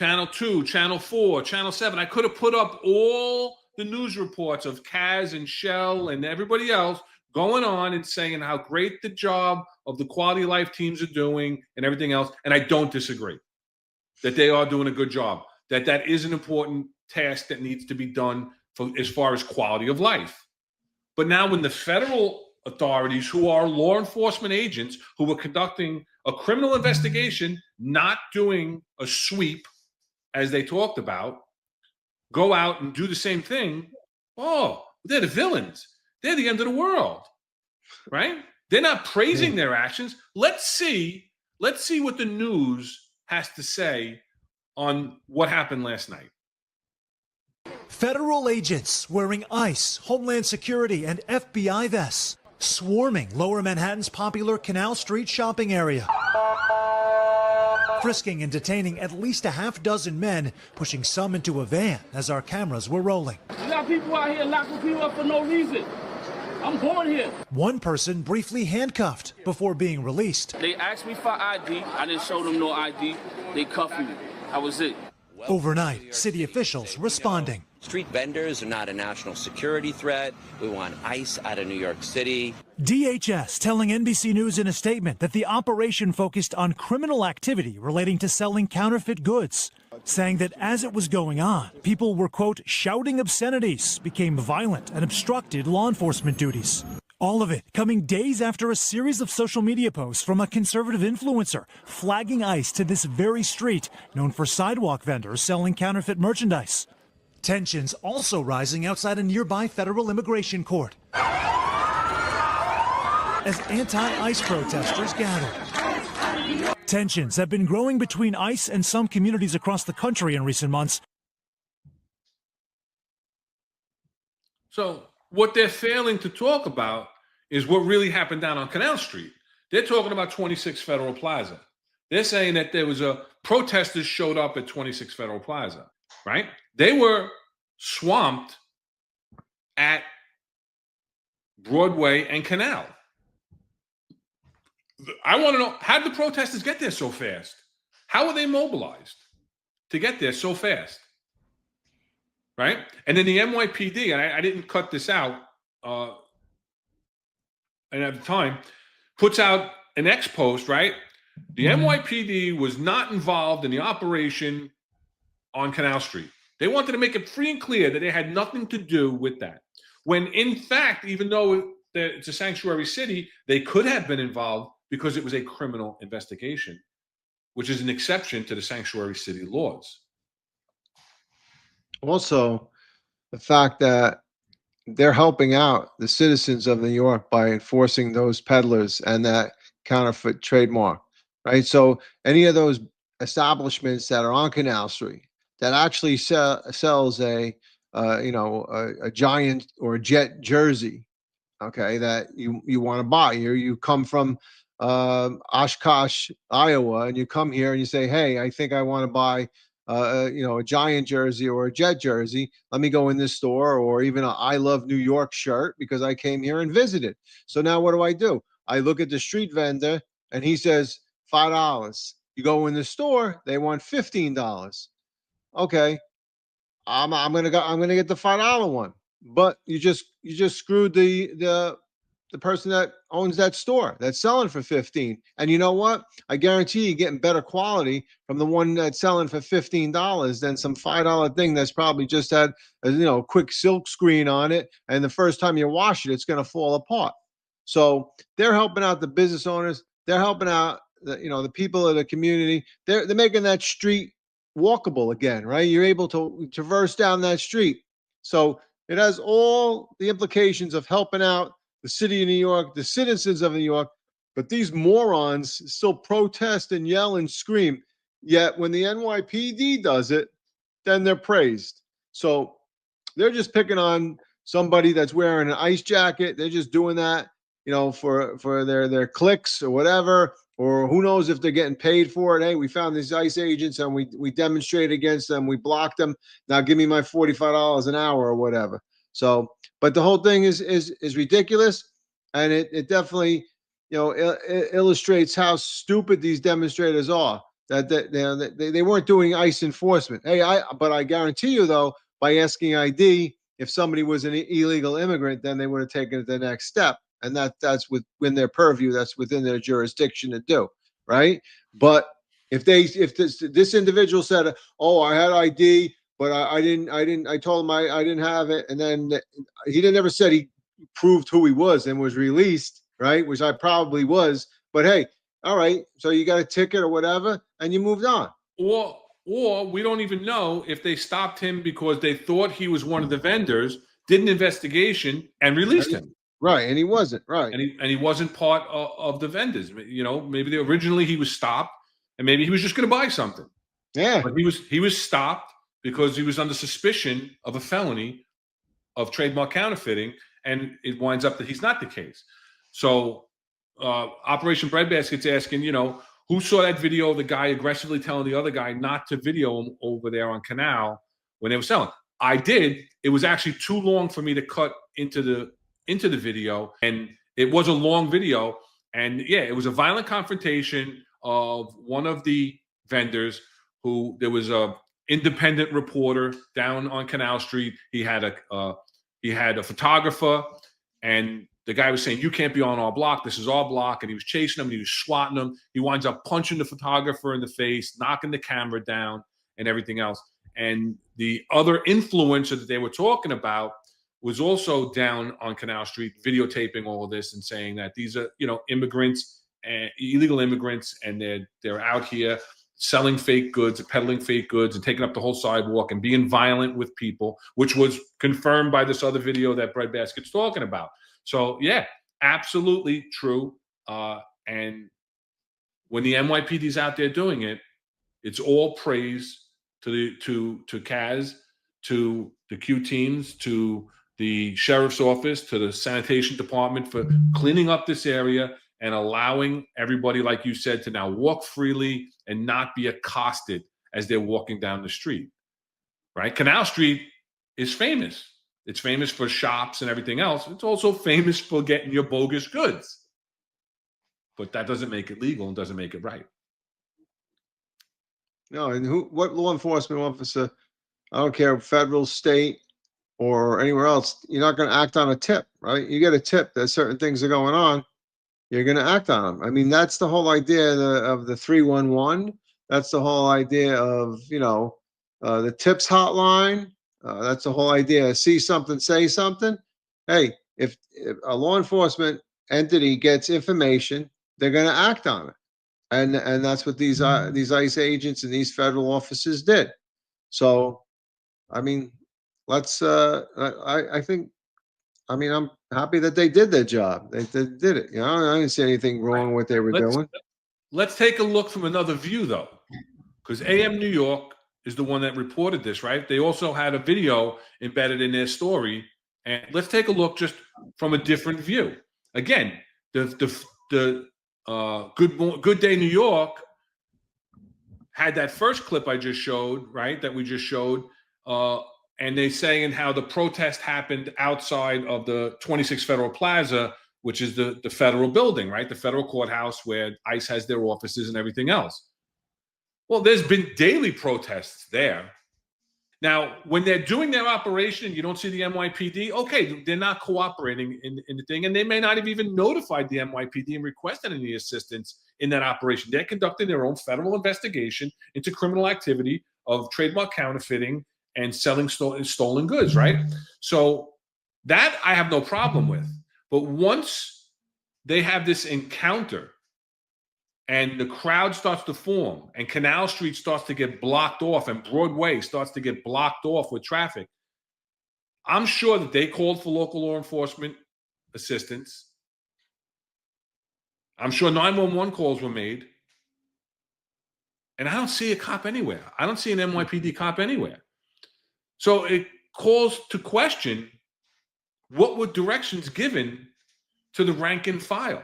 Channel 2, Channel 4, Channel 7. I could have put up all the news reports of Kaz and Shell and everybody else going on and saying how great the job of the quality of life teams are doing and everything else. And I don't disagree that they are doing a good job, that is an important task that needs to be done for, as far as quality of life. But now when the federal authorities, who are law enforcement agents who were conducting a criminal investigation, not doing a sweep as they talked about, go out and do the same thing, oh, they're the villains. They're the end of the world, right? They're not praising their actions. Let's see what the news has to say on what happened last night. Federal agents wearing ICE, Homeland Security, and FBI vests swarming Lower Manhattan's popular Canal Street shopping area. Frisking and detaining at least a half dozen men, pushing some into a van as our cameras were rolling. You got people out here locking people up for no reason. I'm born here. One person briefly handcuffed before being released. They asked me for ID. I didn't show them no ID. They cuffed me. That was it. Overnight, city officials responding. Street vendors are not a national security threat. We want ICE out of New York City. DHS telling NBC News in a statement that the operation focused on criminal activity relating to selling counterfeit goods, saying that as it was going on, people were, quote, shouting obscenities, became violent, and obstructed law enforcement duties. All of it coming days after a series of social media posts from a conservative influencer flagging ICE to this very street, known for sidewalk vendors selling counterfeit merchandise. Tensions also rising outside a nearby federal immigration court as anti-ICE protesters gathered. Tensions have been growing between ICE and some communities across the country in recent months. So what they're failing to talk about is what really happened down on Canal Street. They're talking about 26 Federal Plaza. They're saying that there was protesters showed up at 26 Federal Plaza, right? They were swamped at Broadway and Canal. I want to know, how did the protesters get there so fast? How were they mobilized to get there so fast? Right? And then the NYPD, and I didn't cut this out, and at the time, puts out an ex post, right? The NYPD was not involved in the operation on Canal Street. They wanted to make it free and clear that they had nothing to do with that. When in fact, even though it's a sanctuary city, they could have been involved because it was a criminal investigation, which is an exception to the sanctuary city laws. Also, the fact that they're helping out the citizens of New York by enforcing those peddlers and that counterfeit trademark, right? So any of those establishments that are on Canal Street that actually sells a Giant or a Jet jersey, okay, that you want to buy. You come from Oshkosh, Iowa, and you come here and you say, hey, I think I want to buy a Giant jersey or a Jet jersey. Let me go in this store, or even a I Love New York shirt because I came here and visited. So now what do? I look at the street vendor and he says $5. You go in the store, they want $15. Okay, I'm gonna get the $5 one. But you just screwed the person that owns that store that's selling for $15. And you know what? I guarantee you're getting better quality from the one that's selling for $15 than some $5 thing that's probably just had a quick silk screen on it, and the first time you wash it, it's going to fall apart. So they're helping out the business owners. They're helping out the people of the community. They're making that street walkable again, right? You're able to traverse down that street. So it has all the implications of helping out the city of New York, the citizens of New York, but these morons still protest and yell and scream. Yet when the NYPD does it, then they're praised. So they're just picking on somebody that's wearing an ICE jacket. They're just doing that, for their clicks or whatever, or who knows if they're getting paid for it. Hey, we found these ICE agents and we demonstrated against them. We blocked them. Now give me my $45 an hour or whatever. So, but the whole thing is ridiculous, and it definitely, illustrates how stupid these demonstrators are. They weren't doing ICE enforcement. Hey, but I guarantee you though, by asking ID, if somebody was an illegal immigrant, then they would have taken it the next step, and that's within their purview. That's within their jurisdiction to do, right? But if this individual said, "Oh, I had ID, but I didn't. I told him I didn't have it," and then he didn't ever said he proved who he was and was released, right? Which I probably was. But hey, all right, so you got a ticket or whatever, and you moved on. Or we don't even know if they stopped him because they thought he was one of the vendors, did an investigation, and released him. Right, and he wasn't, right. And he wasn't part of the vendors. You know, maybe originally he was stopped, and maybe he was just going to buy something. Yeah. But he was stopped because he was under suspicion of a felony of trademark counterfeiting, and it winds up that he's not the case. So Operation Breadbasket's asking, you know, who saw that video of the guy aggressively telling the other guy not to video him over there on Canal when they were selling? I did. It was actually too long for me to cut into the video, and it was a long video. And yeah, it was a violent confrontation of one of the vendors who there was a independent reporter down on Canal Street. He had a photographer, and the guy was saying, "You can't be on our block. This is our block." And he was chasing him, and he was swatting him. He winds up punching the photographer in the face, knocking the camera down, and everything else. And the other influencer that they were talking about was also down on Canal Street, videotaping all of this and saying that these are, you know, immigrants and illegal immigrants, and they're out here selling fake goods, peddling fake goods, and taking up the whole sidewalk and being violent with people, which was confirmed by this other video that Breadbasket's talking about. So yeah, absolutely true. And when the NYPD's out there doing it, it's all praise to Kaz, to the Q teams, to the sheriff's office, to the sanitation department for cleaning up this area and allowing everybody, like you said, to now walk freely and not be accosted as they're walking down the street, right? Canal Street is famous. It's famous for shops and everything else. It's also famous for getting your bogus goods. But that doesn't make it legal and doesn't make it right. No, and what law enforcement officer, I don't care, federal, state, or anywhere else, you're not going to act on a tip, right? You get a tip that certain things are going on, you're going to act on them. I mean, that's the whole idea of the 311. That's the whole idea of, you know, the tips hotline. That's the whole idea. See something, say something. Hey, if a law enforcement entity gets information, they're going to act on it, and that's what these ICE agents and these federal officers did. So, I mean, let's. I think. I mean, I'm happy that they did their job. They did it. You know, I didn't see anything wrong with what they were doing. Let's take a look from another view, though, because AM New York is the one that reported this, right? They also had a video embedded in their story, and let's take a look just from a different view. Again, the Good Day New York had that first clip I just showed, right? That we just showed, and they saying how the protest happened outside of the 26 Federal Plaza, which is the federal building, right? The federal courthouse where ICE has their offices and everything else. Well, there's been daily protests there. Now, when they're doing their operation and you don't see the NYPD, okay, they're not cooperating in the thing, and they may not have even notified the NYPD and requested any assistance in that operation. They're conducting their own federal investigation into criminal activity of trademark counterfeiting and selling stolen goods, right? So that I have no problem with. But once they have this encounter and the crowd starts to form and Canal Street starts to get blocked off and Broadway starts to get blocked off with traffic, I'm sure that they called for local law enforcement assistance. I'm sure 911 calls were made. And I don't see a cop anywhere. I don't see an NYPD cop anywhere. So it calls to question, what were directions given to the rank and file?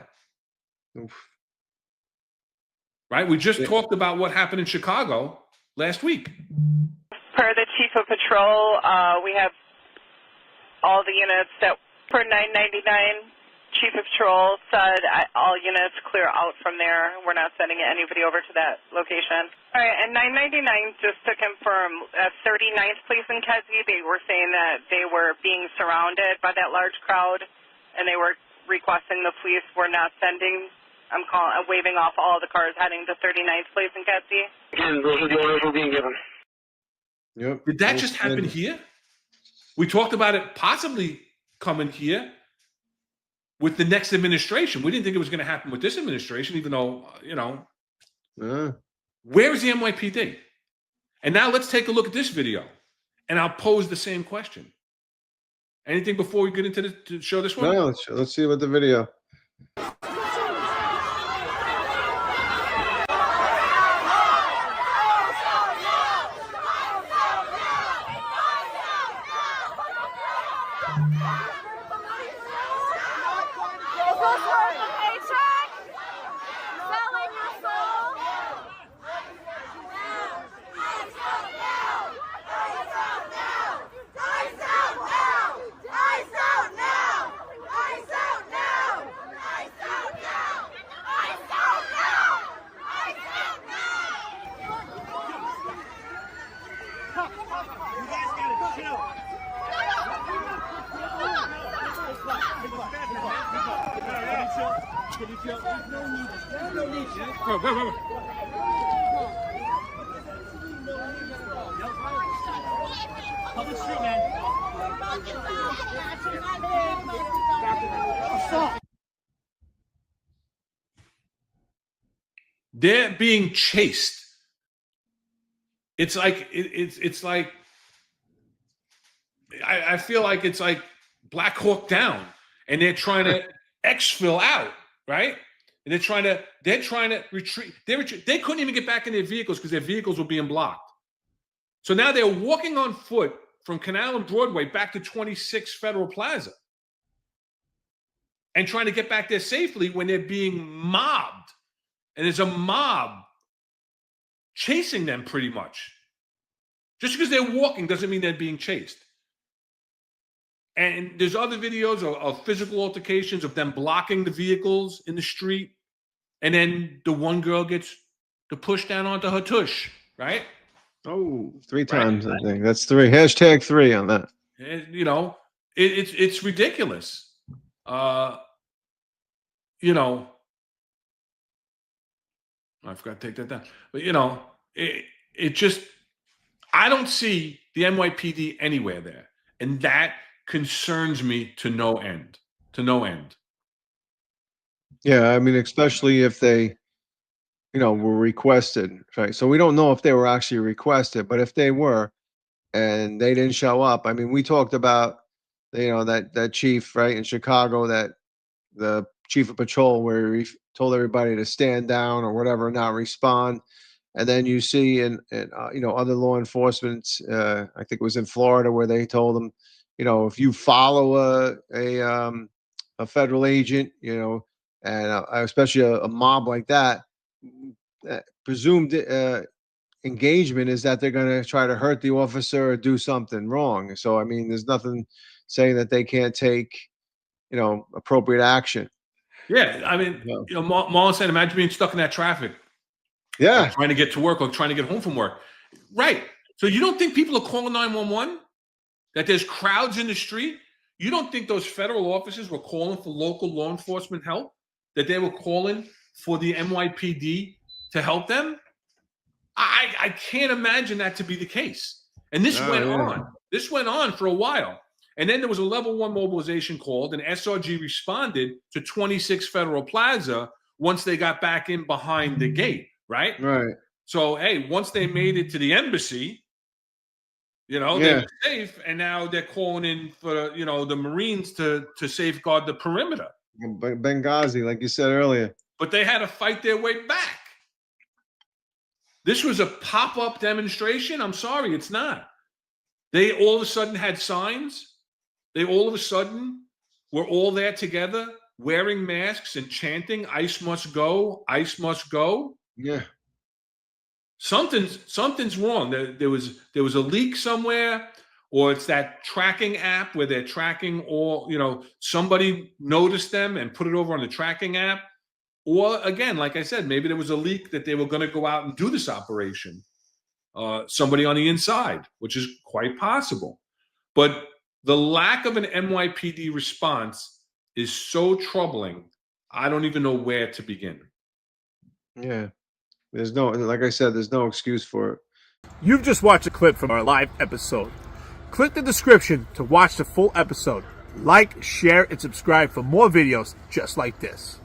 Oof. Right? We just talked about what happened in Chicago last week. Per the chief of patrol, we have all the units that for 999 Chief of Patrol said all units clear out from there. We're not sending anybody over to that location. All right, and 999, just to confirm, 39th Place in Kedzie, they were saying that they were being surrounded by that large crowd, and they were requesting the police were not sending. I'm waving off all the cars heading to 39th Place in Kedzie. Again, those are the orders we're being given. Yep. Did that just happen here? We talked about it possibly coming here with the next administration. We didn't think it was going to happen with this administration, even though, where is the NYPD? And now let's take a look at this video, and I'll pose the same question. Anything before we get into to show this one? No, let's see what the video. They're being chased. It's like it's like I feel like it's like Black Hawk Down, and they're trying to exfil out, right? And they're trying to retreat. They couldn't even get back in their vehicles because their vehicles were being blocked. So now they're walking on foot from Canal and Broadway back to 26 Federal Plaza and trying to get back there safely when they're being mobbed. And there's a mob chasing them pretty much. Just because they're walking doesn't mean they're being chased. And there's other videos of physical altercations of them blocking the vehicles in the street. And then the one girl gets the push down onto her tush, right? Oh, 3 times, right? I think. That's 3. Hashtag 3 on that. And, it's ridiculous. I forgot to take that down. But, it just, I don't see the NYPD anywhere there. And that concerns me to no end. Yeah, I mean, especially if they, were requested, right? So we don't know if they were actually requested, but if they were and they didn't show up, I mean, we talked about, that chief, right, in Chicago, that the chief of patrol where he told everybody to stand down or whatever, not respond. And then you see in other law enforcement, I think it was in Florida where they told them, if you follow a federal agent, and especially a mob like that, presumed engagement is that they're going to try to hurt the officer or do something wrong. So, I mean, there's nothing saying that they can't take, appropriate action. Yeah, I mean, Marlon said, imagine being stuck in that traffic. Yeah. Trying to get to work or trying to get home from work. Right. So you don't think people are calling 911? That there's crowds in the street? You don't think those federal officers were calling for local law enforcement help? That they were calling for the NYPD to help them? I can't imagine that to be the case. And this went on. This went on for a while. And then there was a level 1 mobilization called, and SRG responded to 26 Federal Plaza once they got back in behind the gate, right? Right. So, hey, once they made it to the embassy, they were safe, and now they're calling in for, the Marines to safeguard the perimeter. Benghazi, like you said earlier. But they had to fight their way back. This was a pop-up demonstration? I'm sorry, it's not. They all of a sudden had signs. They all of a sudden were all there together, wearing masks and chanting, "ICE must go, ICE must go." Yeah. Something's wrong. There was a leak somewhere, or it's that tracking app where they're tracking all, somebody noticed them and put it over on the tracking app. Or again, like I said, maybe there was a leak that they were going to go out and do this operation. Somebody on the inside, which is quite possible. But the lack of an NYPD response is so troubling, I don't even know where to begin. Yeah. Like I said, there's no excuse for it. You've just watched a clip from our live episode. Click the description to watch the full episode. Like, share, and subscribe for more videos just like this.